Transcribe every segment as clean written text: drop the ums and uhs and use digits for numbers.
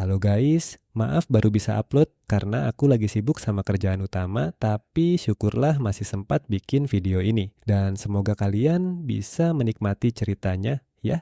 Halo guys, maaf baru bisa upload karena aku lagi sibuk sama kerjaan utama, tapi syukurlah masih sempat bikin video ini. Dan semoga kalian bisa menikmati ceritanya ya.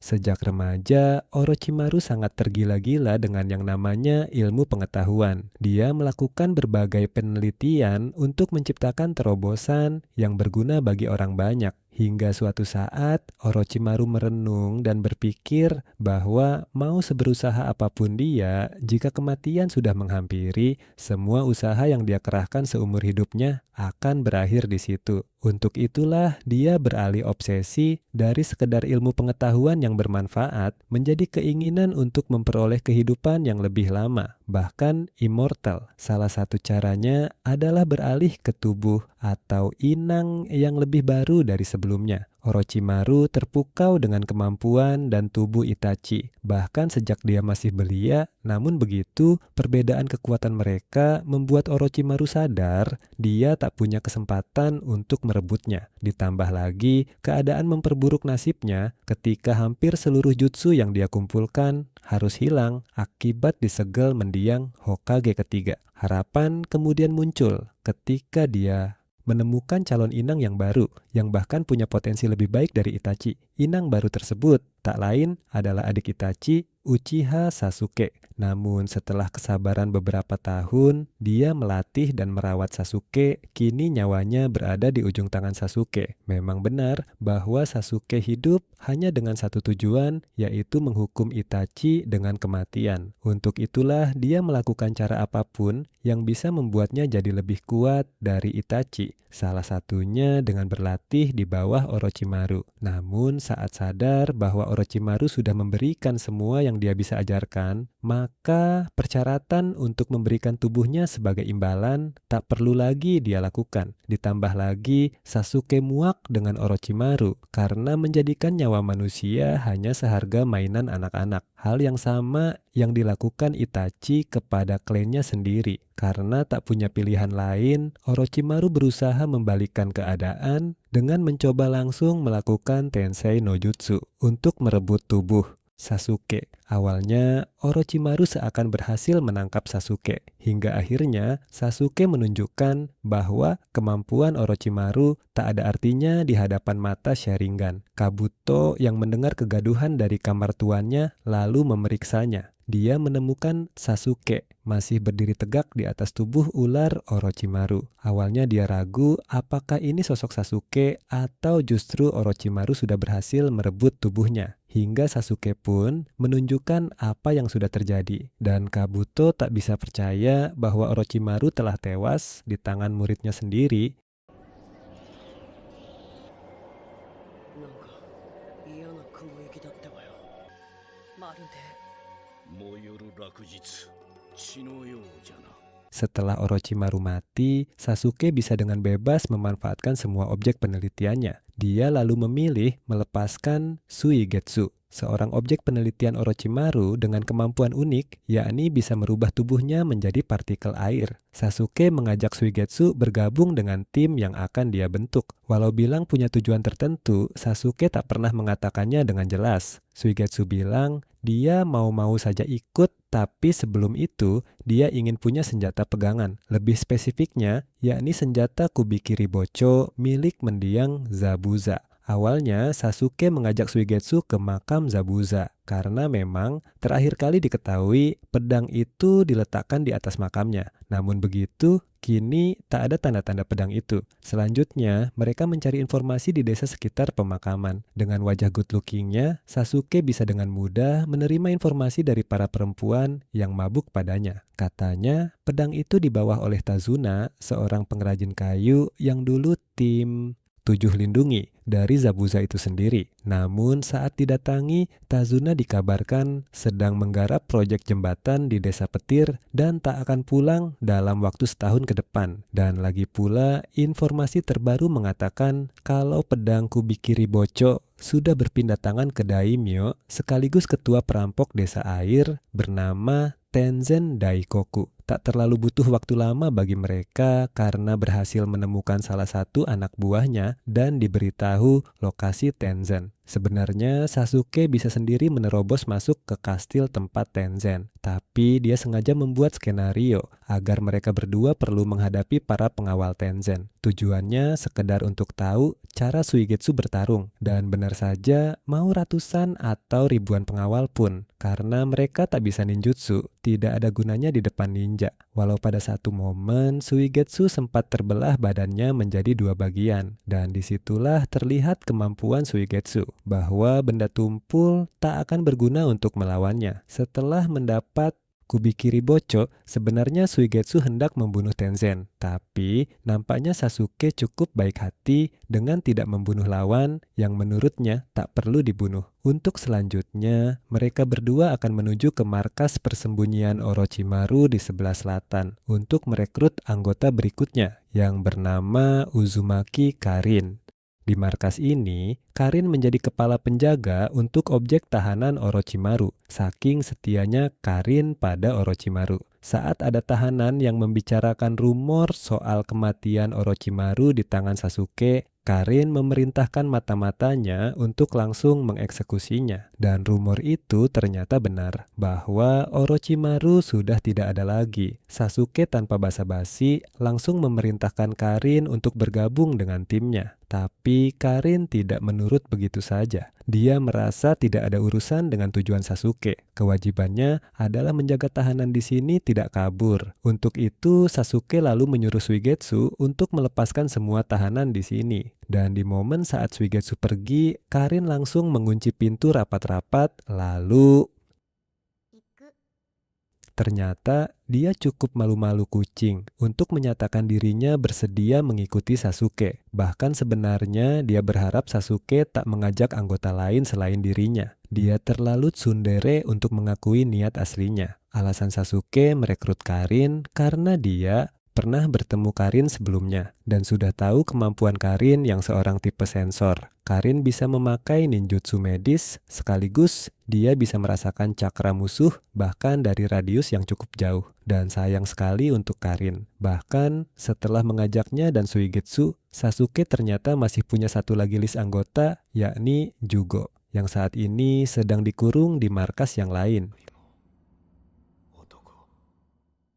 Sejak remaja, Orochimaru sangat tergila-gila dengan yang namanya ilmu pengetahuan. Dia melakukan berbagai penelitian untuk menciptakan terobosan yang berguna bagi orang banyak. Hingga suatu saat, Orochimaru merenung dan berpikir bahwa mau seberusaha apapun dia, jika kematian sudah menghampiri, semua usaha yang dia kerahkan seumur hidupnya akan berakhir di situ. Untuk itulah dia beralih obsesi dari sekedar ilmu pengetahuan yang bermanfaat menjadi keinginan untuk memperoleh kehidupan yang lebih lama, bahkan immortal. Salah satu caranya adalah beralih ke tubuh atau inang yang lebih baru dari sebelumnya. Orochimaru terpukau dengan kemampuan dan tubuh Itachi, bahkan sejak dia masih belia. Namun begitu, perbedaan kekuatan mereka membuat Orochimaru sadar dia tak punya kesempatan untuk merebutnya. Ditambah lagi, keadaan memperburuk nasibnya ketika hampir seluruh jutsu yang dia kumpulkan harus hilang akibat disegel mendiang Hokage ketiga. Harapan kemudian muncul ketika dia menemukan calon inang yang baru, yang bahkan punya potensi lebih baik dari Itachi. Inang baru tersebut tak lain adalah adik Itachi, Uchiha Sasuke. Namun setelah kesabaran beberapa tahun, dia melatih dan merawat Sasuke, kini nyawanya berada di ujung tangan Sasuke. Memang benar bahwa Sasuke hidup hanya dengan satu tujuan, yaitu menghukum Itachi dengan kematian. Untuk itulah dia melakukan cara apapun yang bisa membuatnya jadi lebih kuat dari Itachi. Salah satunya dengan berlatih di bawah Orochimaru. Namun saat sadar bahwa Orochimaru sudah memberikan semua yang dia bisa ajarkan, maka persyaratan untuk memberikan tubuhnya sebagai imbalan tak perlu lagi dia lakukan. Ditambah lagi Sasuke muak dengan Orochimaru karena menjadikan nyawa manusia hanya seharga mainan anak-anak. Hal yang sama yang dilakukan Itachi kepada klannya sendiri. Karena tak punya pilihan lain, Orochimaru berusaha membalikkan keadaan dengan mencoba langsung melakukan Tensei no Jutsu untuk merebut tubuh Sasuke. Awalnya, Orochimaru seakan berhasil menangkap Sasuke, hingga akhirnya Sasuke menunjukkan bahwa kemampuan Orochimaru tak ada artinya di hadapan mata Sharingan. Kabuto yang mendengar kegaduhan dari kamar tuannya lalu memeriksanya. Dia menemukan Sasuke masih berdiri tegak di atas tubuh ular Orochimaru. Awalnya dia ragu apakah ini sosok Sasuke atau justru Orochimaru sudah berhasil merebut tubuhnya. Hingga Sasuke pun menunjukkan apa yang sudah terjadi. Dan Kabuto tak bisa percaya bahwa Orochimaru telah tewas di tangan muridnya sendiri. なんか嫌な空撃だったわよ。まるで燃ゆる落日血のようじゃな。 Setelah Orochimaru mati, Sasuke bisa dengan bebas memanfaatkan semua objek penelitiannya. Dia lalu memilih melepaskan Suigetsu, seorang objek penelitian Orochimaru dengan kemampuan unik, yakni bisa merubah tubuhnya menjadi partikel air. Sasuke mengajak Suigetsu bergabung dengan tim yang akan dia bentuk. Walau bilang punya tujuan tertentu, Sasuke tak pernah mengatakannya dengan jelas. Suigetsu bilang dia mau-mau saja ikut, tapi sebelum itu dia ingin punya senjata pegangan. Lebih spesifiknya, yakni senjata Kubikiri Bocho milik mendiang Zabuza. Awalnya Sasuke mengajak Suigetsu ke makam Zabuza karena memang terakhir kali diketahui pedang itu diletakkan di atas makamnya. Namun begitu, kini tak ada tanda-tanda pedang itu. Selanjutnya, mereka mencari informasi di desa sekitar pemakaman. Dengan wajah good lookingnya, Sasuke bisa dengan mudah menerima informasi dari para perempuan yang mabuk padanya. Katanya, pedang itu dibawa oleh Tazuna, seorang pengrajin kayu yang dulu tim 7 lindungi dari Zabuza itu sendiri. Namun saat didatangi, Tazuna dikabarkan sedang menggarap proyek jembatan di desa petir dan tak akan pulang dalam waktu setahun ke depan. Dan lagi pula informasi terbaru mengatakan kalau pedang Kubikiri Bocho sudah berpindah tangan ke daimyo sekaligus ketua perampok desa air bernama Tenzen Daikoku. Tak terlalu butuh waktu lama bagi mereka karena berhasil menemukan salah satu anak buahnya dan diberitahu lokasi Tenzen. Sebenarnya Sasuke bisa sendiri menerobos masuk ke kastil tempat Tenzen, tapi dia sengaja membuat skenario agar mereka berdua perlu menghadapi para pengawal Tenzen. Tujuannya sekedar untuk tahu cara Suigetsu bertarung, dan benar saja mau ratusan atau ribuan pengawal pun, karena mereka tak bisa ninjutsu, tidak ada gunanya di depan ninja. Walau pada satu momen Suigetsu sempat terbelah badannya menjadi dua bagian, dan disitulah terlihat kemampuan Suigetsu, bahwa benda tumpul tak akan berguna untuk melawannya. Setelah mendapat Kubikiri Bocho, sebenarnya Suigetsu hendak membunuh Tenzen, tapi nampaknya Sasuke cukup baik hati dengan tidak membunuh lawan yang menurutnya tak perlu dibunuh. Untuk selanjutnya, mereka berdua akan menuju ke markas persembunyian Orochimaru di sebelah selatan untuk merekrut anggota berikutnya yang bernama Uzumaki Karin. Di markas ini, Karin menjadi kepala penjaga untuk objek tahanan Orochimaru. Saking setianya Karin pada Orochimaru. Saat ada tahanan yang membicarakan rumor soal kematian Orochimaru di tangan Sasuke, Karin memerintahkan mata-matanya untuk langsung mengeksekusinya. Dan rumor itu ternyata benar, bahwa Orochimaru sudah tidak ada lagi. Sasuke tanpa basa-basi langsung memerintahkan Karin untuk bergabung dengan timnya. Tapi Karin tidak menurut begitu saja. Dia merasa tidak ada urusan dengan tujuan Sasuke. Kewajibannya adalah menjaga tahanan di sini tidak kabur. Untuk itu, Sasuke lalu menyuruh Suigetsu untuk melepaskan semua tahanan di sini. Dan di momen saat Suigetsu pergi, Karin langsung mengunci pintu rapat-rapat, lalu ternyata dia cukup malu-malu kucing untuk menyatakan dirinya bersedia mengikuti Sasuke. Bahkan sebenarnya dia berharap Sasuke tak mengajak anggota lain selain dirinya. Dia terlalu tsundere untuk mengakui niat aslinya. Alasan Sasuke merekrut Karin karena dia pernah bertemu Karin sebelumnya dan sudah tahu kemampuan Karin yang seorang tipe sensor. Karin bisa memakai ninjutsu medis, sekaligus dia bisa merasakan cakra musuh bahkan dari radius yang cukup jauh. Dan sayang sekali untuk Karin. Bahkan setelah mengajaknya dan Suigetsu, Sasuke ternyata masih punya satu lagi list anggota, yakni Jugo, yang saat ini sedang dikurung di markas yang lain.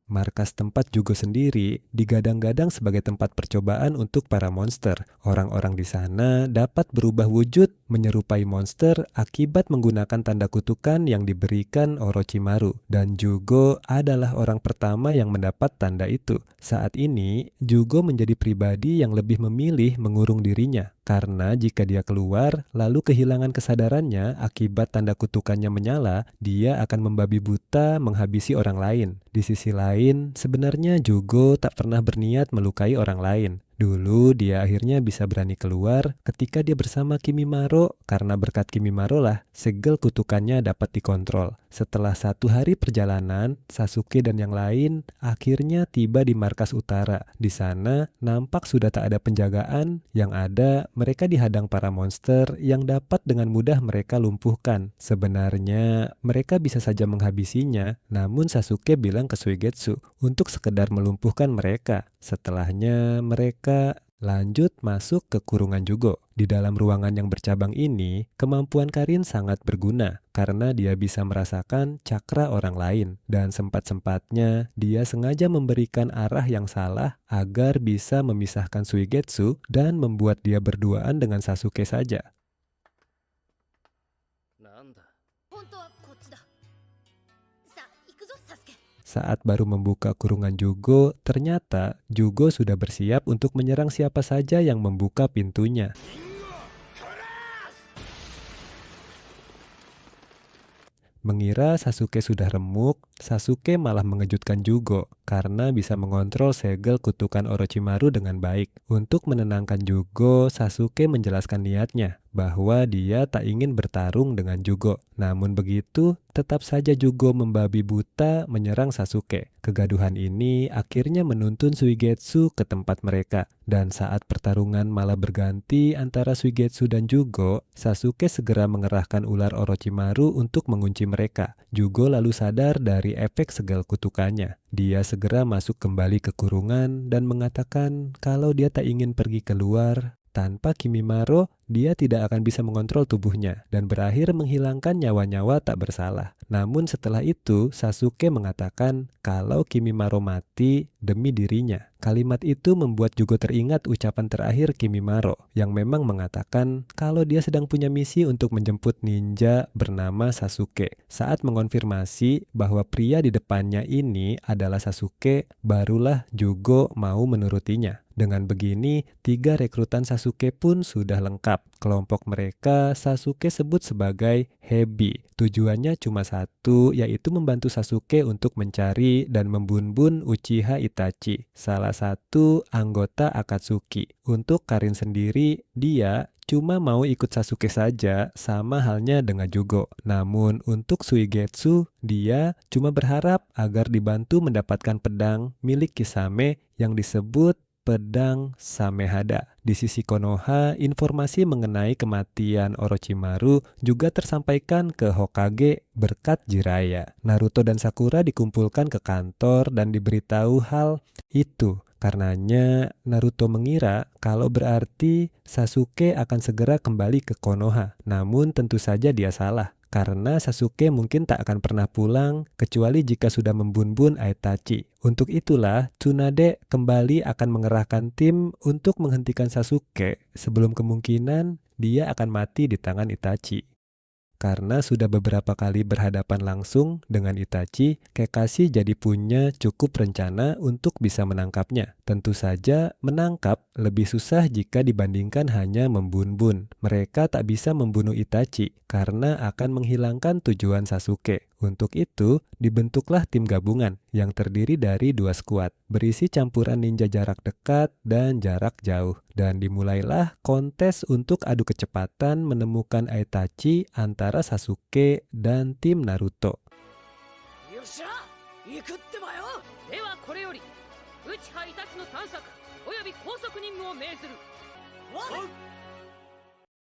Markas tempat Jugo sendiri digadang-gadang sebagai tempat percobaan untuk para monster. Orang-orang di sana dapat berubah wujud menyerupai monster akibat menggunakan tanda kutukan yang diberikan Orochimaru. Dan Jugo adalah orang pertama yang mendapat tanda itu. Saat ini, Jugo menjadi pribadi yang lebih memilih mengurung dirinya. Karena jika dia keluar, lalu kehilangan kesadarannya akibat tanda kutukannya menyala, dia akan membabi buta menghabisi orang lain. Di sisi lain, sebenarnya Jugo tak pernah berniat melukai orang lain. Dulu dia akhirnya bisa berani keluar ketika dia bersama Kimimaro, karena berkat Kimimaro lah segel kutukannya dapat dikontrol. Setelah 1 hari perjalanan, Sasuke dan yang lain akhirnya tiba di markas utara. Di sana nampak sudah tak ada penjagaan, yang ada mereka dihadang para monster yang dapat dengan mudah mereka lumpuhkan. Sebenarnya mereka bisa saja menghabisinya, namun Sasuke bilang ke Suigetsu untuk sekedar melumpuhkan mereka. Setelahnya mereka lanjut masuk ke kurungan Jugo. Di dalam ruangan yang bercabang ini, kemampuan Karin sangat berguna karena dia bisa merasakan cakra orang lain. Dan sempat-sempatnya dia sengaja memberikan arah yang salah agar bisa memisahkan Suigetsu dan membuat dia berduaan dengan Sasuke saja. Saat baru membuka kurungan Jugo, ternyata Jugo sudah bersiap untuk menyerang siapa saja yang membuka pintunya. Mengira Sasuke sudah remuk, Sasuke malah mengejutkan Jugo karena bisa mengontrol segel kutukan Orochimaru dengan baik. Untuk menenangkan Jugo, Sasuke menjelaskan niatnya bahwa dia tak ingin bertarung dengan Jugo. Namun begitu, tetap saja Jugo membabi buta menyerang Sasuke. Kegaduhan ini akhirnya menuntun Suigetsu ke tempat mereka. Dan saat pertarungan malah berganti antara Suigetsu dan Jugo, Sasuke segera mengerahkan ular Orochimaru untuk mengunci mereka. Jugo lalu sadar dari efek segel kutukannya. Dia segera masuk kembali ke kurungan dan mengatakan kalau dia tak ingin pergi keluar tanpa Kimimaro dia tidak akan bisa mengontrol tubuhnya dan berakhir menghilangkan nyawa-nyawa tak bersalah. Namun setelah itu, Sasuke mengatakan kalau Kimimaro mati demi dirinya. Kalimat itu membuat Jugo teringat ucapan terakhir Kimimaro yang memang mengatakan kalau dia sedang punya misi untuk menjemput ninja bernama Sasuke. Saat mengonfirmasi bahwa pria di depannya ini adalah Sasuke, barulah Jugo mau menurutinya. Dengan begini, 3 rekrutan Sasuke pun sudah lengkap. Kelompok mereka Sasuke sebut sebagai Hebi. Tujuannya cuma satu, yaitu membantu Sasuke untuk mencari dan membunbun Uchiha Itachi, salah satu anggota Akatsuki. Untuk Karin sendiri, dia cuma mau ikut Sasuke saja, sama halnya dengan Jugo. Namun untuk Suigetsu, dia cuma berharap agar dibantu mendapatkan pedang milik Kisame yang disebut pedang Samehada. Di sisi Konoha, informasi mengenai kematian Orochimaru juga tersampaikan ke Hokage berkat Jiraiya. Naruto dan Sakura dikumpulkan ke kantor dan diberitahu hal itu. Karenanya Naruto mengira kalau berarti Sasuke akan segera kembali ke Konoha. Namun tentu saja dia salah. Karena Sasuke mungkin tak akan pernah pulang kecuali jika sudah membunbun Itachi. Untuk itulah Tsunade kembali akan mengerahkan tim untuk menghentikan Sasuke sebelum kemungkinan dia akan mati di tangan Itachi. Karena sudah beberapa kali berhadapan langsung dengan Itachi, Kakashi jadi punya cukup rencana untuk bisa menangkapnya. Tentu saja menangkap lebih susah jika dibandingkan hanya membunbun. Mereka tak bisa membunuh Itachi karena akan menghilangkan tujuan Sasuke. Untuk itu, dibentuklah tim gabungan yang terdiri dari 2 skuad, berisi campuran ninja jarak dekat dan jarak jauh. Dan dimulailah kontes untuk adu kecepatan menemukan Itachi antara Sasuke dan tim Naruto. よっしゃ行くってばよ。ではこれより内葉イタチの探索および拘束任務を命ずる。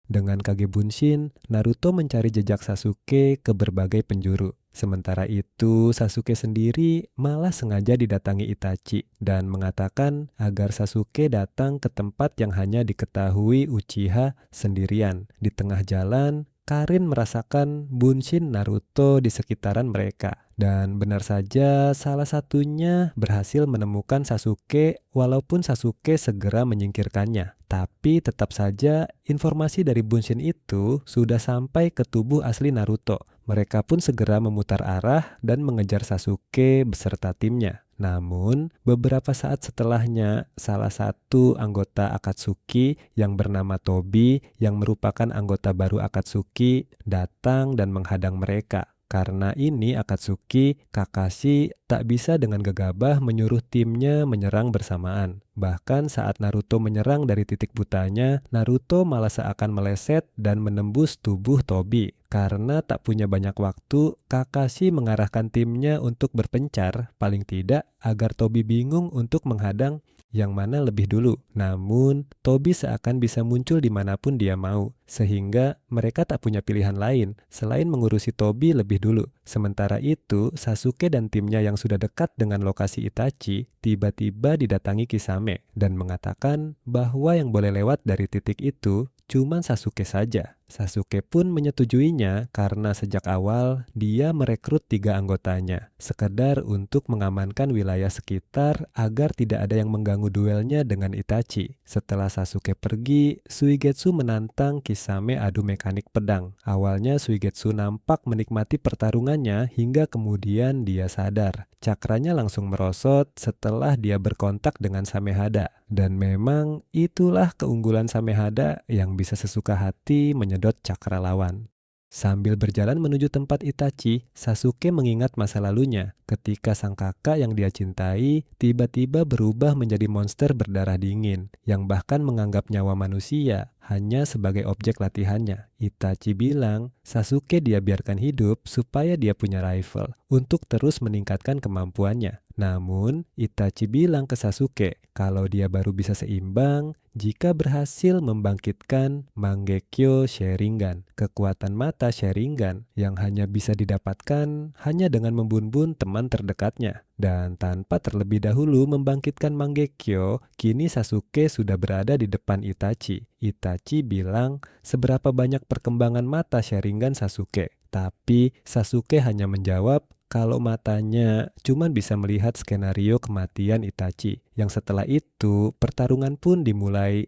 Dengan Kage Bunshin, Naruto mencari jejak Sasuke ke berbagai penjuru. Sementara itu, Sasuke sendiri malah sengaja didatangi Itachi dan mengatakan agar Sasuke datang ke tempat yang hanya diketahui Uchiha sendirian. Di tengah jalan, Karin merasakan Bunshin Naruto di sekitaran mereka. Dan benar saja salah satunya berhasil menemukan Sasuke walaupun Sasuke segera menyingkirkannya. Tapi tetap saja informasi dari Bunshin itu sudah sampai ke tubuh asli Naruto. Mereka pun segera memutar arah dan mengejar Sasuke beserta timnya. Namun, beberapa saat setelahnya, salah satu anggota Akatsuki yang bernama Tobi, yang merupakan anggota baru Akatsuki, datang dan menghadang mereka. Karena ini Akatsuki, Kakashi tak bisa dengan gegabah menyuruh timnya menyerang bersamaan. Bahkan saat Naruto menyerang dari titik butanya, Naruto malah seakan meleset dan menembus tubuh Tobi. Karena tak punya banyak waktu, Kakashi mengarahkan timnya untuk berpencar, paling tidak agar Tobi bingung untuk menghadang yang mana lebih dulu. Namun, Tobi seakan bisa muncul dimanapun dia mau, sehingga mereka tak punya pilihan lain selain mengurusi Tobi lebih dulu. Sementara itu, Sasuke dan timnya yang sudah dekat dengan lokasi Itachi tiba-tiba didatangi Kisame dan mengatakan bahwa yang boleh lewat dari titik itu cuma Sasuke saja. Sasuke pun menyetujuinya karena sejak awal dia merekrut 3 anggotanya, sekedar untuk mengamankan wilayah sekitar agar tidak ada yang mengganggu duelnya dengan Itachi. Setelah Sasuke pergi, Suigetsu menantang Kisame adu mekanik pedang. Awalnya Suigetsu nampak menikmati pertarungannya hingga kemudian dia sadar. Cakranya langsung merosot setelah dia berkontak dengan Samehada. Dan memang itulah keunggulan Samehada yang bisa sesuka hati menyedot cakra lawan. Sambil berjalan menuju tempat Itachi, Sasuke mengingat masa lalunya ketika sang kakak yang dia cintai tiba-tiba berubah menjadi monster berdarah dingin yang bahkan menganggap nyawa manusia hanya sebagai objek latihannya. Itachi bilang Sasuke dia biarkan hidup supaya dia punya rifle untuk terus meningkatkan kemampuannya. Namun, Itachi bilang ke Sasuke kalau dia baru bisa seimbang jika berhasil membangkitkan Mangekyo Sharingan, kekuatan mata Sharingan yang hanya bisa didapatkan hanya dengan membunuh teman terdekatnya. Dan tanpa terlebih dahulu membangkitkan Mangekyo, kini Sasuke sudah berada di depan Itachi. Itachi bilang seberapa banyak perkembangan mata Sharingan Sasuke. Tapi Sasuke hanya menjawab kalau matanya cuma bisa melihat skenario kematian Itachi. Yang setelah itu, pertarungan pun dimulai.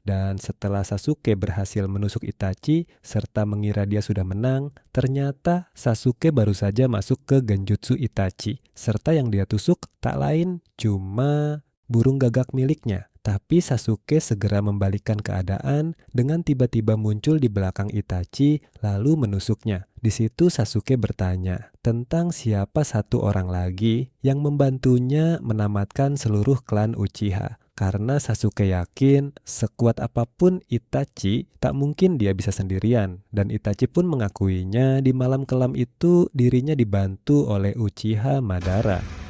Dan setelah Sasuke berhasil menusuk Itachi serta mengira dia sudah menang, ternyata Sasuke baru saja masuk ke genjutsu Itachi. Serta yang dia tusuk tak lain cuma burung gagak miliknya. Tapi Sasuke segera membalikkan keadaan dengan tiba-tiba muncul di belakang Itachi lalu menusuknya. Di situ Sasuke bertanya tentang siapa satu orang lagi yang membantunya menamatkan seluruh klan Uchiha. Karena Sasuke yakin sekuat apapun Itachi tak mungkin dia bisa sendirian. Dan Itachi pun mengakuinya di malam kelam itu dirinya dibantu oleh Uchiha Madara.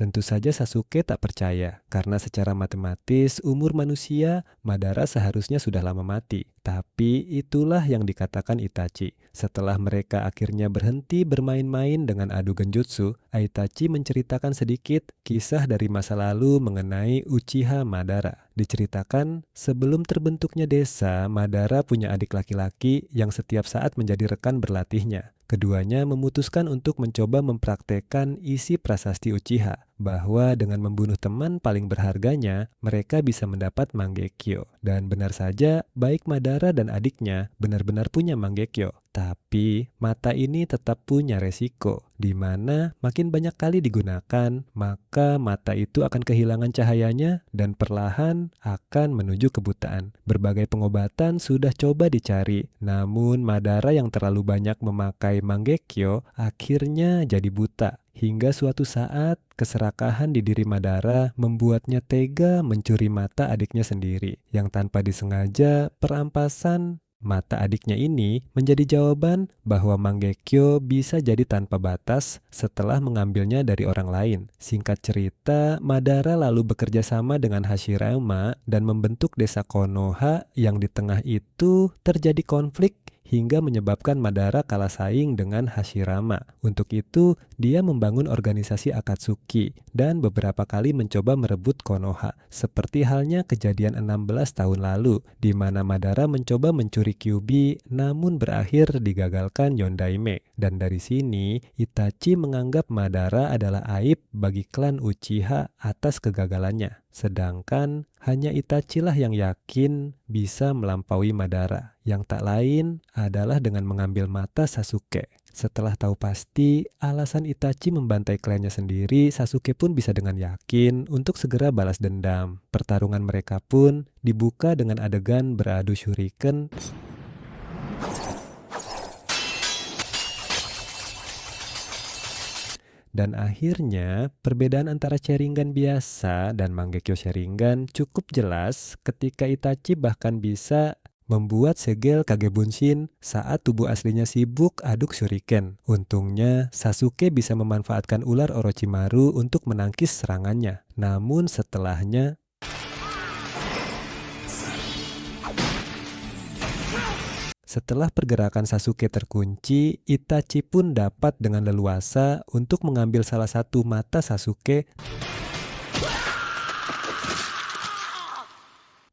Tentu saja Sasuke tak percaya, karena secara matematis umur manusia Madara seharusnya sudah lama mati. Tapi itulah yang dikatakan Itachi. Setelah mereka akhirnya berhenti bermain-main dengan adu genjutsu, Itachi menceritakan sedikit kisah dari masa lalu mengenai Uchiha Madara. Diceritakan sebelum terbentuknya desa, Madara punya adik laki-laki yang setiap saat menjadi rekan berlatihnya. Keduanya memutuskan untuk mencoba mempraktekkan isi prasasti Uchiha, bahwa dengan membunuh teman paling berharganya, mereka bisa mendapat Mangekyo. Dan benar saja, baik Madara dan adiknya benar-benar punya Mangekyo. Tapi mata ini tetap punya resiko, di mana makin banyak kali digunakan, maka mata itu akan kehilangan cahayanya dan perlahan akan menuju kebutaan. Berbagai pengobatan sudah coba dicari, namun Madara yang terlalu banyak memakai Mangekyo akhirnya jadi buta. Hingga suatu saat, keserakahan di diri Madara membuatnya tega mencuri mata adiknya sendiri, yang tanpa disengaja perampasan mata adiknya ini menjadi jawaban bahwa Mangekyo bisa jadi tanpa batas setelah mengambilnya dari orang lain. Singkat cerita, Madara lalu bekerja sama dengan Hashirama dan membentuk desa Konoha yang di tengah itu terjadi konflik hingga menyebabkan Madara kalah saing dengan Hashirama. Untuk itu, dia membangun organisasi Akatsuki dan beberapa kali mencoba merebut Konoha, seperti halnya kejadian 16 tahun lalu, di mana Madara mencoba mencuri Kyuubi namun berakhir digagalkan Yondaime. Dan dari sini, Itachi menganggap Madara adalah aib bagi klan Uchiha atas kegagalannya. Sedangkan hanya Itachi lah yang yakin bisa melampaui Madara, yang tak lain adalah dengan mengambil mata Sasuke. Setelah tahu pasti alasan Itachi membantai klannya sendiri, Sasuke pun bisa dengan yakin untuk segera balas dendam. Pertarungan mereka pun dibuka dengan adegan beradu shuriken. Dan akhirnya, perbedaan antara Sharingan biasa dan Mangekyo Sharingan cukup jelas ketika Itachi bahkan bisa membuat segel Kagebunshin saat tubuh aslinya sibuk aduk shuriken. Untungnya, Sasuke bisa memanfaatkan ular Orochimaru untuk menangkis serangannya. Namun setelahnya, setelah pergerakan Sasuke terkunci, Itachi pun dapat dengan leluasa untuk mengambil salah satu mata Sasuke.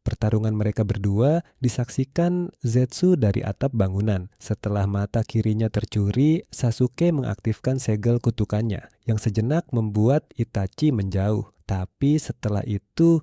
Pertarungan mereka berdua disaksikan Zetsu dari atap bangunan. Setelah mata kirinya tercuri, Sasuke mengaktifkan segel kutukannya, yang sejenak membuat Itachi menjauh. Tapi setelah itu,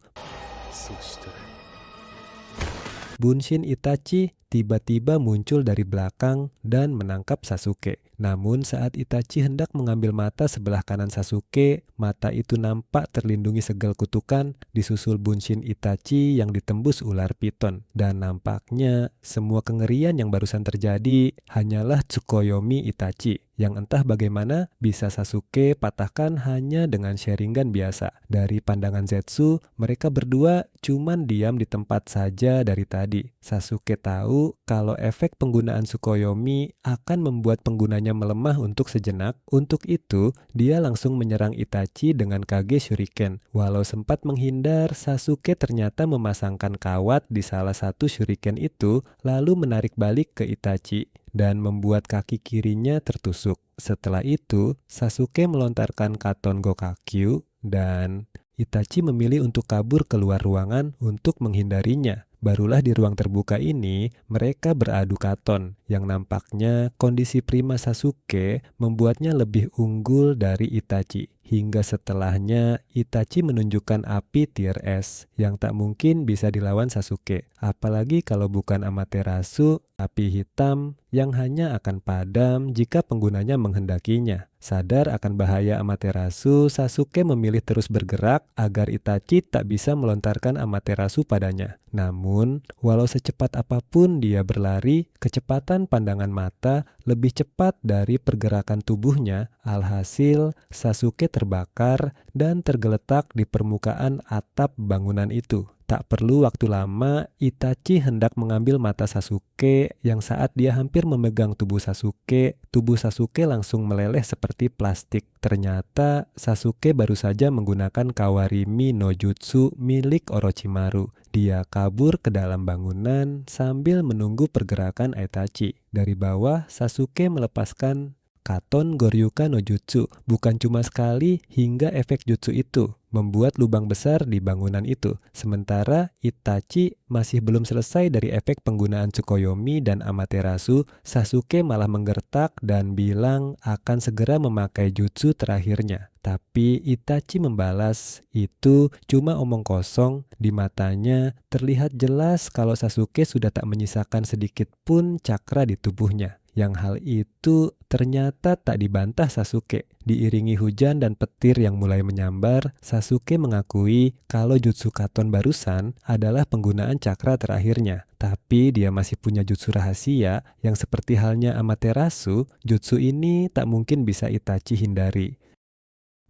Bunshin Itachi tiba-tiba muncul dari belakang dan menangkap Sasuke. Namun saat Itachi hendak mengambil mata sebelah kanan Sasuke, mata itu nampak terlindungi segel kutukan disusul Bunshin Itachi yang ditembus ular piton. Dan nampaknya semua kengerian yang barusan terjadi hanyalah Tsukuyomi Itachi. yang entah bagaimana bisa Sasuke patahkan hanya dengan Sharingan biasa. Dari pandangan Zetsu, mereka berdua cuman diam di tempat saja dari tadi. Sasuke tahu kalau efek penggunaan Tsukuyomi akan membuat penggunanya melemah untuk sejenak. Untuk itu, dia langsung menyerang Itachi dengan Kage Shuriken. Walau sempat menghindar, Sasuke ternyata memasangkan kawat di salah satu Shuriken itu, lalu menarik balik ke Itachi dan membuat kaki kirinya tertusuk. Setelah itu, Sasuke melontarkan Katon Gokakyu dan Itachi memilih untuk kabur keluar ruangan untuk menghindarinya. Barulah di ruang terbuka ini, mereka beradu katon, yang nampaknya kondisi prima Sasuke membuatnya lebih unggul dari Itachi. Hingga setelahnya, Itachi menunjukkan api tier S, yang tak mungkin bisa dilawan Sasuke. Apalagi kalau bukan Amaterasu, api hitam yang hanya akan padam jika penggunanya menghendakinya. Sadar akan bahaya Amaterasu, Sasuke memilih terus bergerak agar Itachi tak bisa melontarkan Amaterasu padanya. Namun, walau secepat apapun dia berlari, kecepatan pandangan mata lebih cepat dari pergerakan tubuhnya. Alhasil, Sasuke terbakar dan tergeletak di permukaan atap bangunan itu. Tak perlu waktu lama, Itachi hendak mengambil mata Sasuke yang saat dia hampir memegang tubuh Sasuke langsung meleleh seperti plastik. Ternyata Sasuke baru saja menggunakan Kawarimi no Jutsu milik Orochimaru. Dia kabur ke dalam bangunan sambil menunggu pergerakan Itachi. Dari bawah, Sasuke melepaskan Katon Goryuka no Jutsu, bukan cuma sekali hingga efek jutsu itu membuat lubang besar di bangunan itu. Sementara Itachi masih belum selesai dari efek penggunaan Tsukuyomi dan Amaterasu, Sasuke malah menggertak dan bilang akan segera memakai jutsu terakhirnya. Tapi Itachi membalas, itu cuma omong kosong. Di matanya terlihat jelas kalau Sasuke sudah tak menyisakan sedikit pun cakra di tubuhnya. Yang hal itu ternyata tak dibantah Sasuke. Diiringi hujan dan petir yang mulai menyambar, Sasuke mengakui kalau jutsu Katon barusan adalah penggunaan cakra terakhirnya. Tapi dia masih punya jutsu rahasia yang seperti halnya Amaterasu, jutsu ini tak mungkin bisa Itachi hindari.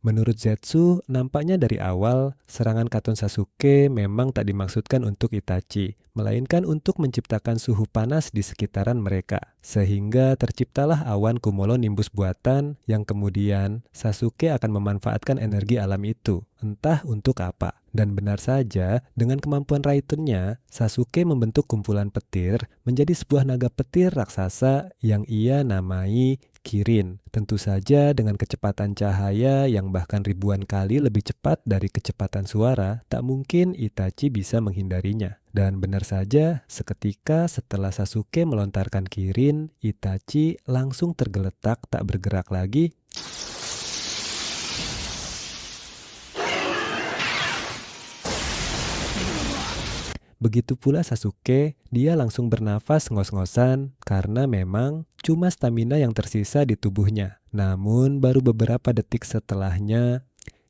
Menurut Zetsu, nampaknya dari awal, serangan Katon Sasuke memang tak dimaksudkan untuk Itachi, melainkan untuk menciptakan suhu panas di sekitaran mereka. Sehingga terciptalah awan cumulonimbus buatan yang kemudian Sasuke akan memanfaatkan energi alam itu, entah untuk apa. Dan benar saja, dengan kemampuan Raitonnya, Sasuke membentuk kumpulan petir menjadi sebuah naga petir raksasa yang ia namai Kirin. Tentu saja dengan kecepatan cahaya yang bahkan ribuan kali lebih cepat dari kecepatan suara, tak mungkin Itachi bisa menghindarinya. Dan benar saja, seketika setelah Sasuke melontarkan Kirin, Itachi langsung tergeletak tak bergerak lagi. Begitu pula Sasuke, dia langsung bernafas ngos-ngosan karena memang cuma stamina yang tersisa di tubuhnya. Namun baru beberapa detik setelahnya,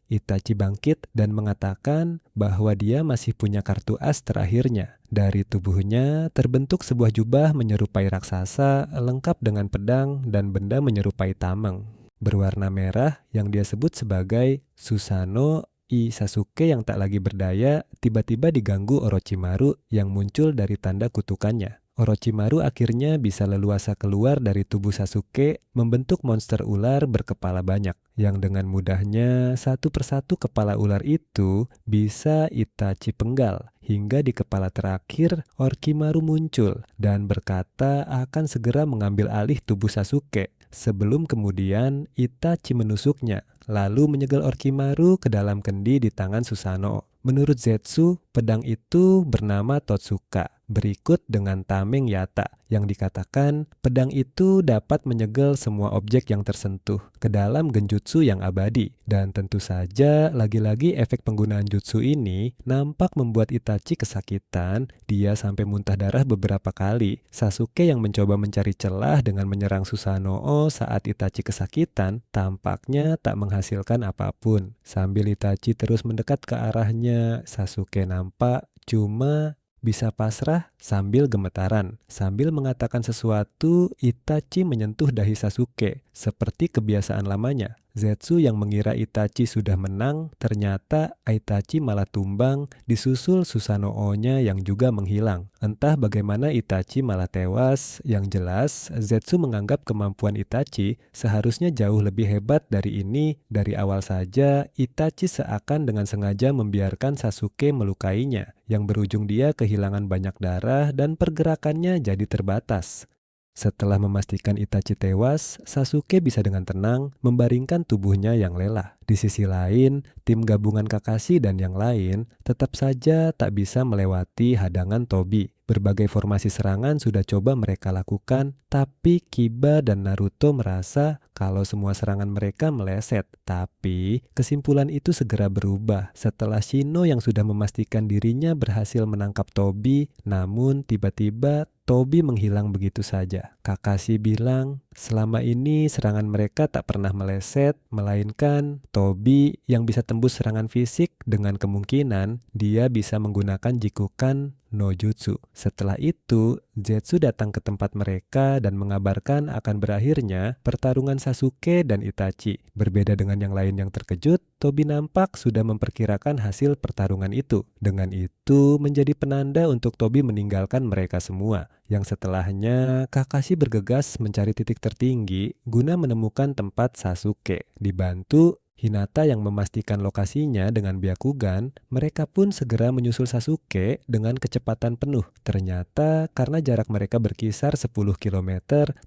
Itachi bangkit dan mengatakan bahwa dia masih punya kartu as terakhirnya. Dari tubuhnya terbentuk sebuah jubah menyerupai raksasa lengkap dengan pedang dan benda menyerupai tameng. Berwarna merah yang dia sebut sebagai Susanoo Sasuke yang tak lagi berdaya tiba-tiba diganggu Orochimaru yang muncul dari tanda kutukannya. Orochimaru akhirnya bisa leluasa keluar dari tubuh Sasuke membentuk monster ular berkepala banyak yang dengan mudahnya satu persatu kepala ular itu bisa Itachi penggal. Hingga di kepala terakhir Orochimaru muncul dan berkata akan segera mengambil alih tubuh Sasuke. Sebelum kemudian Itachi menusuknya, lalu menyegal Orochimaru ke dalam kendi di tangan Susanoo. Menurut Zetsu, pedang itu bernama Totsuka, berikut dengan tameng yata, yang dikatakan pedang itu dapat menyegel semua objek yang tersentuh ke dalam genjutsu yang abadi. Dan tentu saja, lagi-lagi efek penggunaan jutsu ini nampak membuat Itachi kesakitan, dia sampai muntah darah beberapa kali. Sasuke yang mencoba mencari celah dengan menyerang Susanoo saat Itachi kesakitan, tampaknya tak menghasilkan apapun. Sambil Itachi terus mendekat ke arahnya, Sasuke nampak cuma bisa pasrah sambil gemetaran. Sambil mengatakan sesuatu, Itachi menyentuh dahi Sasuke, seperti kebiasaan lamanya. Zetsu yang mengira Itachi sudah menang, ternyata Itachi malah tumbang, disusul Susanoo-nya yang juga menghilang. Entah bagaimana Itachi malah tewas, yang jelas Zetsu menganggap kemampuan Itachi seharusnya jauh lebih hebat dari ini. Dari awal saja, Itachi seakan dengan sengaja membiarkan Sasuke melukainya, yang berujung dia kehilangan banyak darah dan pergerakannya jadi terbatas. Setelah memastikan Itachi tewas, Sasuke bisa dengan tenang membaringkan tubuhnya yang lelah. Di sisi lain, tim gabungan Kakashi dan yang lain tetap saja tak bisa melewati hadangan Tobi. Berbagai formasi serangan sudah coba mereka lakukan, tapi Kiba dan Naruto merasa kalau semua serangan mereka meleset. Tapi kesimpulan itu segera berubah setelah Shino yang sudah memastikan dirinya berhasil menangkap Tobi, namun tiba-tiba Tobi menghilang begitu saja. Kakashi bilang, selama ini serangan mereka tak pernah meleset, melainkan Tobi yang bisa tembus serangan fisik dengan kemungkinan dia bisa menggunakan Jikukan no Jutsu. Setelah itu, Zetsu datang ke tempat mereka dan mengabarkan akan berakhirnya pertarungan Sasuke dan Itachi. Berbeda dengan yang lain yang terkejut, Tobi nampak sudah memperkirakan hasil pertarungan itu. Dengan itu, menjadi penanda untuk Tobi meninggalkan mereka semua. Yang setelahnya, Kakashi bergegas mencari titik tertinggi guna menemukan tempat Sasuke. Dibantu Hinata yang memastikan lokasinya dengan Byakugan, mereka pun segera menyusul Sasuke dengan kecepatan penuh. Ternyata karena jarak mereka berkisar 10 km,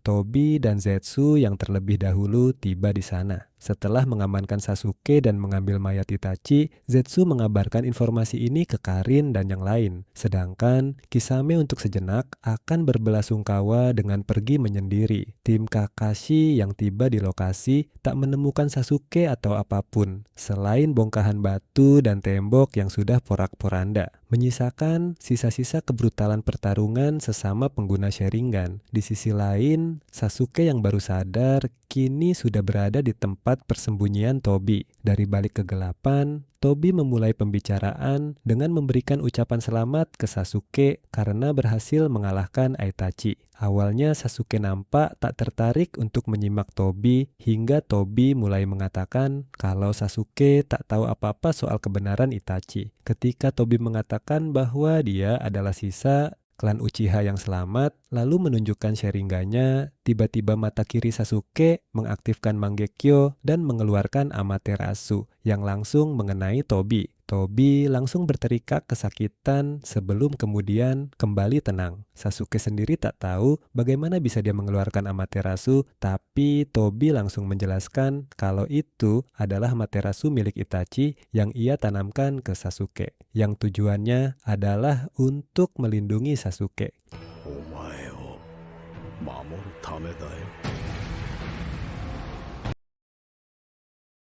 Tobi dan Zetsu yang terlebih dahulu tiba di sana. Setelah mengamankan Sasuke dan mengambil mayat Itachi, Zetsu mengabarkan informasi ini ke Karin dan yang lain. Sedangkan Kisame untuk sejenak akan berbelasungkawa dengan pergi menyendiri. Tim Kakashi yang tiba di lokasi tak menemukan Sasuke atau apapun, selain bongkahan batu dan tembok yang sudah porak-poranda, menyisakan sisa-sisa kebrutalan pertarungan sesama pengguna Sharingan. Di sisi lain, Sasuke yang baru sadar kini sudah berada di tempat persembunyian Tobi. Dari balik kegelapan, Tobi memulai pembicaraan dengan memberikan ucapan selamat ke Sasuke karena berhasil mengalahkan Itachi. Awalnya Sasuke nampak tak tertarik untuk menyimak Tobi hingga Tobi mulai mengatakan kalau Sasuke tak tahu apa-apa soal kebenaran Itachi. Ketika Tobi mengatakan bahwa dia adalah sisa klan Uchiha yang selamat, lalu menunjukkan Sharingan-nya, tiba-tiba mata kiri Sasuke mengaktifkan Mangekyo dan mengeluarkan Amaterasu yang langsung mengenai Tobi. Tobi langsung berteriak kesakitan sebelum kemudian kembali tenang. Sasuke sendiri tak tahu bagaimana bisa dia mengeluarkan Amaterasu, tapi Tobi langsung menjelaskan kalau itu adalah Amaterasu milik Itachi yang ia tanamkan ke Sasuke, yang tujuannya adalah untuk melindungi Sasuke.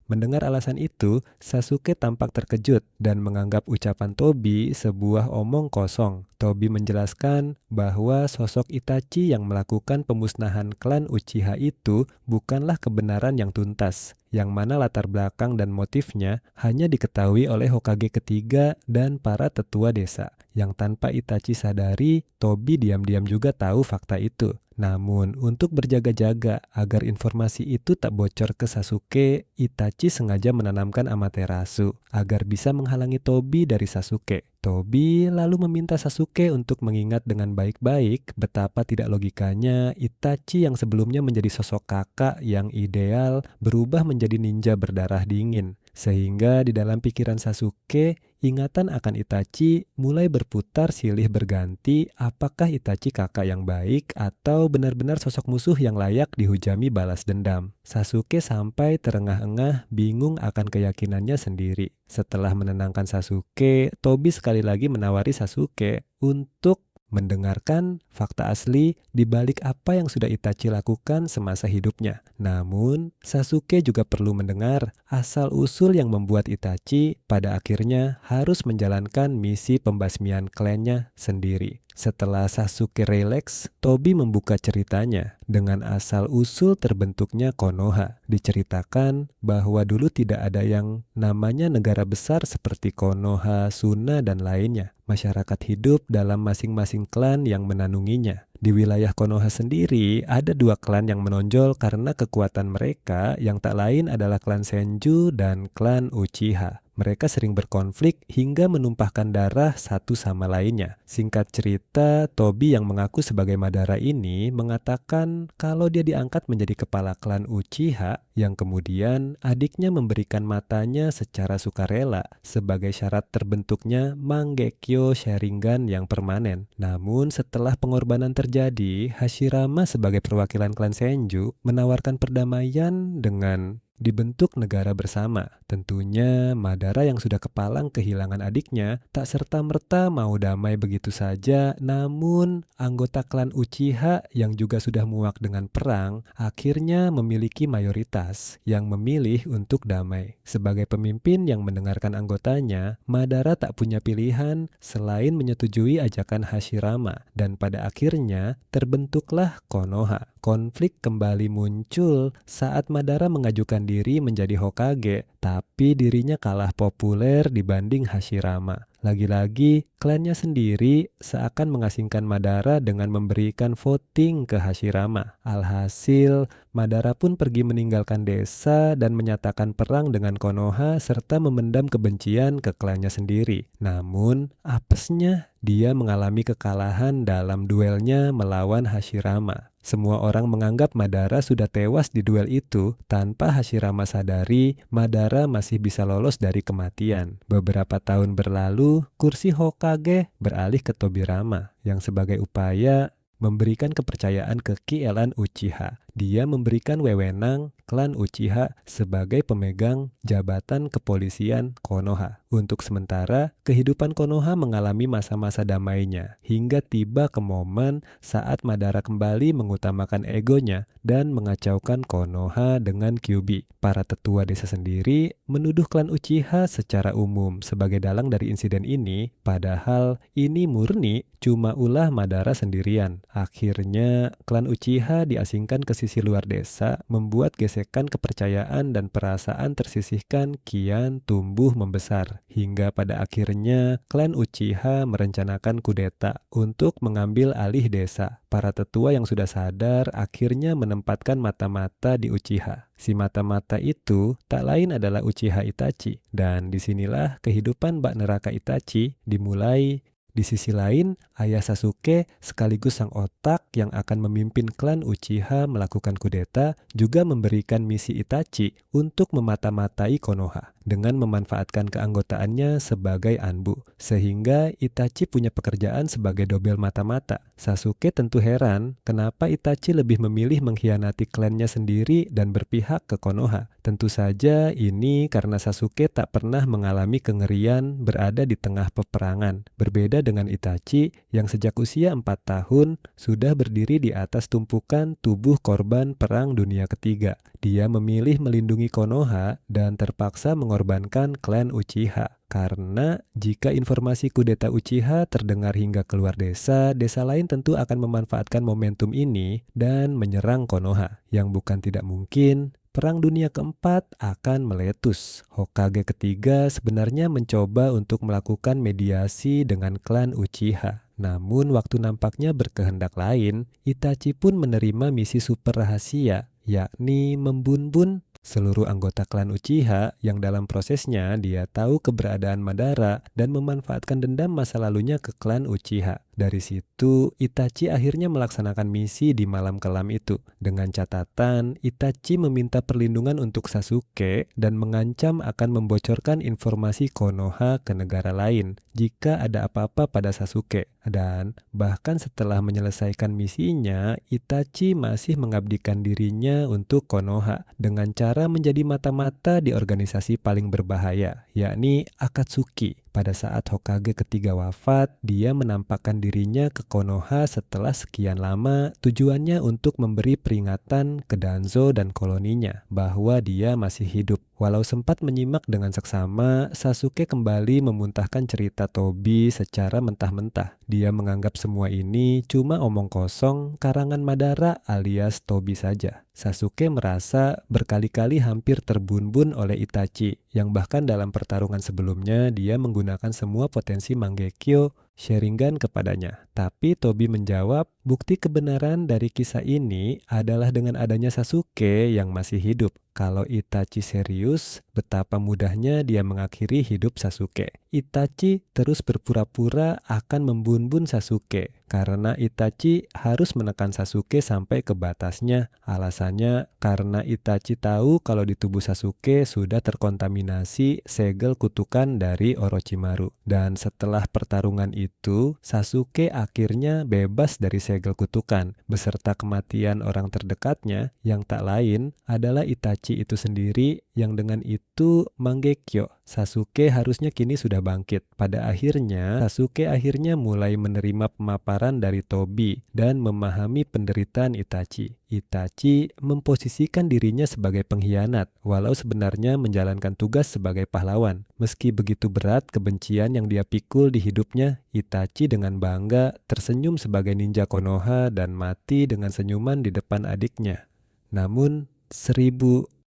Mendengar alasan itu, Sasuke tampak terkejut dan menganggap ucapan Tobi sebuah omong kosong. Tobi menjelaskan bahwa sosok Itachi yang melakukan pemusnahan klan Uchiha itu bukanlah kebenaran yang tuntas, yang mana latar belakang dan motifnya hanya diketahui oleh Hokage ketiga dan para tetua desa. Yang tanpa Itachi sadari, Tobi diam-diam juga tahu fakta itu. Namun, untuk berjaga-jaga agar informasi itu tak bocor ke Sasuke, Itachi sengaja menanamkan Amaterasu agar bisa menghalangi Tobi dari Sasuke. Tobi lalu meminta Sasuke untuk mengingat dengan baik-baik betapa tidak logikanya Itachi yang sebelumnya menjadi sosok kakak yang ideal berubah menjadi ninja berdarah dingin. Sehingga di dalam pikiran Sasuke, ingatan akan Itachi mulai berputar silih berganti apakah Itachi kakak yang baik atau benar-benar sosok musuh yang layak dihujami balas dendam. Sasuke sampai terengah-engah bingung akan keyakinannya sendiri. Setelah menenangkan Sasuke, Tobi sekali lagi menawari Sasuke untuk mendengarkan fakta asli di balik apa yang sudah Itachi lakukan semasa hidupnya. Namun, Sasuke juga perlu mendengar asal-usul yang membuat Itachi pada akhirnya harus menjalankan misi pembasmian klannya sendiri. Setelah Sasuke rileks, Tobi membuka ceritanya dengan asal-usul terbentuknya Konoha. Diceritakan bahwa dulu tidak ada yang namanya negara besar seperti Konoha, Suna, dan lainnya. Masyarakat hidup dalam masing-masing klan yang menanunginya. Di wilayah Konoha sendiri, ada 2 klan yang menonjol karena kekuatan mereka yang tak lain adalah klan Senju dan klan Uchiha. Mereka sering berkonflik hingga menumpahkan darah satu sama lainnya. Singkat cerita, Tobi yang mengaku sebagai Madara ini mengatakan kalau dia diangkat menjadi kepala klan Uchiha, yang kemudian adiknya memberikan matanya secara sukarela sebagai syarat terbentuknya Mangekyo Sharingan yang permanen. Namun setelah pengorbanan terjadi, Hashirama sebagai perwakilan klan Senju menawarkan perdamaian dengan dibentuk negara bersama. Tentunya Madara yang sudah kepalang kehilangan adiknya tak serta-merta mau damai begitu saja, namun anggota klan Uchiha yang juga sudah muak dengan perang akhirnya memiliki mayoritas yang memilih untuk damai. Sebagai pemimpin yang mendengarkan anggotanya, Madara tak punya pilihan selain menyetujui ajakan Hashirama, dan pada akhirnya terbentuklah Konoha. Konflik kembali muncul saat Madara mengajukan diri menjadi Hokage, tapi dirinya kalah populer dibanding Hashirama. Lagi-lagi, klannya sendiri seakan mengasingkan Madara dengan memberikan voting ke Hashirama. Alhasil, Madara pun pergi meninggalkan desa dan menyatakan perang dengan Konoha serta memendam kebencian ke klannya sendiri. Namun, apesnya dia mengalami kekalahan dalam duelnya melawan Hashirama. Semua orang menganggap Madara sudah tewas di duel itu. Tanpa Hashirama sadari, Madara masih bisa lolos dari kematian. Beberapa tahun berlalu, kursi Hokage beralih ke Tobirama yang sebagai upaya memberikan kepercayaan ke klan Uchiha. Dia memberikan wewenang klan Uchiha sebagai pemegang jabatan kepolisian Konoha. Untuk sementara, kehidupan Konoha mengalami masa-masa damainya hingga tiba ke momen saat Madara kembali mengutamakan egonya dan mengacaukan Konoha dengan Kyuubi. Para tetua desa sendiri menuduh klan Uchiha secara umum sebagai dalang dari insiden ini, padahal ini murni cuma ulah Madara sendirian. Akhirnya, klan Uchiha diasingkan ke sisi luar desa, membuat gesekan kepercayaan dan perasaan tersisihkan kian tumbuh membesar. Hingga pada akhirnya, klan Uchiha merencanakan kudeta untuk mengambil alih desa. Para tetua yang sudah sadar akhirnya menempatkan mata-mata di Uchiha. Si mata-mata itu tak lain adalah Uchiha Itachi. Dan disinilah kehidupan bak neraka Itachi dimulai. Di sisi lain, ayah Sasuke sekaligus sang otak yang akan memimpin klan Uchiha melakukan kudeta juga memberikan misi Itachi untuk memata-matai Konoha dengan memanfaatkan keanggotaannya sebagai Anbu, sehingga Itachi punya pekerjaan sebagai dobel mata-mata. Sasuke tentu heran kenapa Itachi lebih memilih mengkhianati klannya sendiri dan berpihak ke Konoha. Tentu saja ini karena Sasuke tak pernah mengalami kengerian berada di tengah peperangan. Berbeda dengan Itachi yang sejak usia 4 tahun sudah berdiri di atas tumpukan tubuh korban Perang Dunia Ketiga. Dia memilih melindungi Konoha dan terpaksa mengorbankan klan Uchiha. Karena jika informasi kudeta Uchiha terdengar hingga keluar desa, desa lain tentu akan memanfaatkan momentum ini dan menyerang Konoha. Yang bukan tidak mungkin, Perang Dunia Keempat akan meletus. Hokage ketiga sebenarnya mencoba untuk melakukan mediasi dengan klan Uchiha. Namun waktu nampaknya berkehendak lain, Itachi pun menerima misi super rahasia, yakni membunbun seluruh anggota klan Uchiha yang dalam prosesnya dia tahu keberadaan Madara dan memanfaatkan dendam masa lalunya ke klan Uchiha. Dari situ, Itachi akhirnya melaksanakan misi di malam kelam itu. Dengan catatan, Itachi meminta perlindungan untuk Sasuke dan mengancam akan membocorkan informasi Konoha ke negara lain jika ada apa-apa pada Sasuke. Dan bahkan setelah menyelesaikan misinya, Itachi masih mengabdikan dirinya untuk Konoha dengan cara menjadi mata-mata di organisasi paling berbahaya, yakni Akatsuki. Pada saat Hokage ketiga wafat, dia menampakkan dirinya ke Konoha setelah sekian lama, tujuannya untuk memberi peringatan ke Danzo dan koloninya bahwa dia masih hidup. Walau sempat menyimak dengan seksama, Sasuke kembali memuntahkan cerita Tobi secara mentah-mentah. Dia menganggap semua ini cuma omong kosong karangan Madara alias Tobi saja. Sasuke merasa berkali-kali hampir terbunuh oleh Itachi, yang bahkan dalam pertarungan sebelumnya dia menggunakan semua potensi Mangekyo Sharingan kepadanya. Tapi Tobi menjawab, bukti kebenaran dari kisah ini adalah dengan adanya Sasuke yang masih hidup. Kalau Itachi serius, betapa mudahnya dia mengakhiri hidup Sasuke. Itachi terus berpura-pura akan membunuh Sasuke karena Itachi harus menekan Sasuke sampai ke batasnya. Alasannya karena Itachi tahu kalau di tubuh Sasuke sudah terkontaminasi segel kutukan dari Orochimaru. Dan setelah pertarungan itu, Sasuke akhirnya bebas dari segel kutukan beserta kematian orang terdekatnya yang tak lain adalah Itachi itu sendiri, yang dengan itu Mangekyo Sasuke harusnya kini sudah bangkit. Pada akhirnya Sasuke mulai menerima pemaparan dari Tobi dan memahami penderitaan Itachi. Itachi memposisikan dirinya sebagai pengkhianat, walau sebenarnya menjalankan tugas sebagai pahlawan. Meski begitu berat kebencian yang dia pikul di hidupnya, Itachi dengan bangga tersenyum sebagai ninja Konoha dan mati dengan senyuman di depan adiknya. Namun,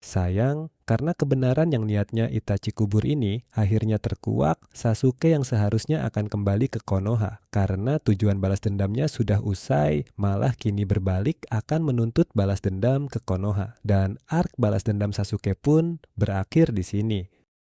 sayang, karena kebenaran yang niatnya Itachi kubur ini akhirnya terkuak, Sasuke yang seharusnya akan kembali ke Konoha. Karena tujuan balas dendamnya sudah usai, malah kini berbalik akan menuntut balas dendam ke Konoha. Dan arc balas dendam Sasuke pun berakhir di sini.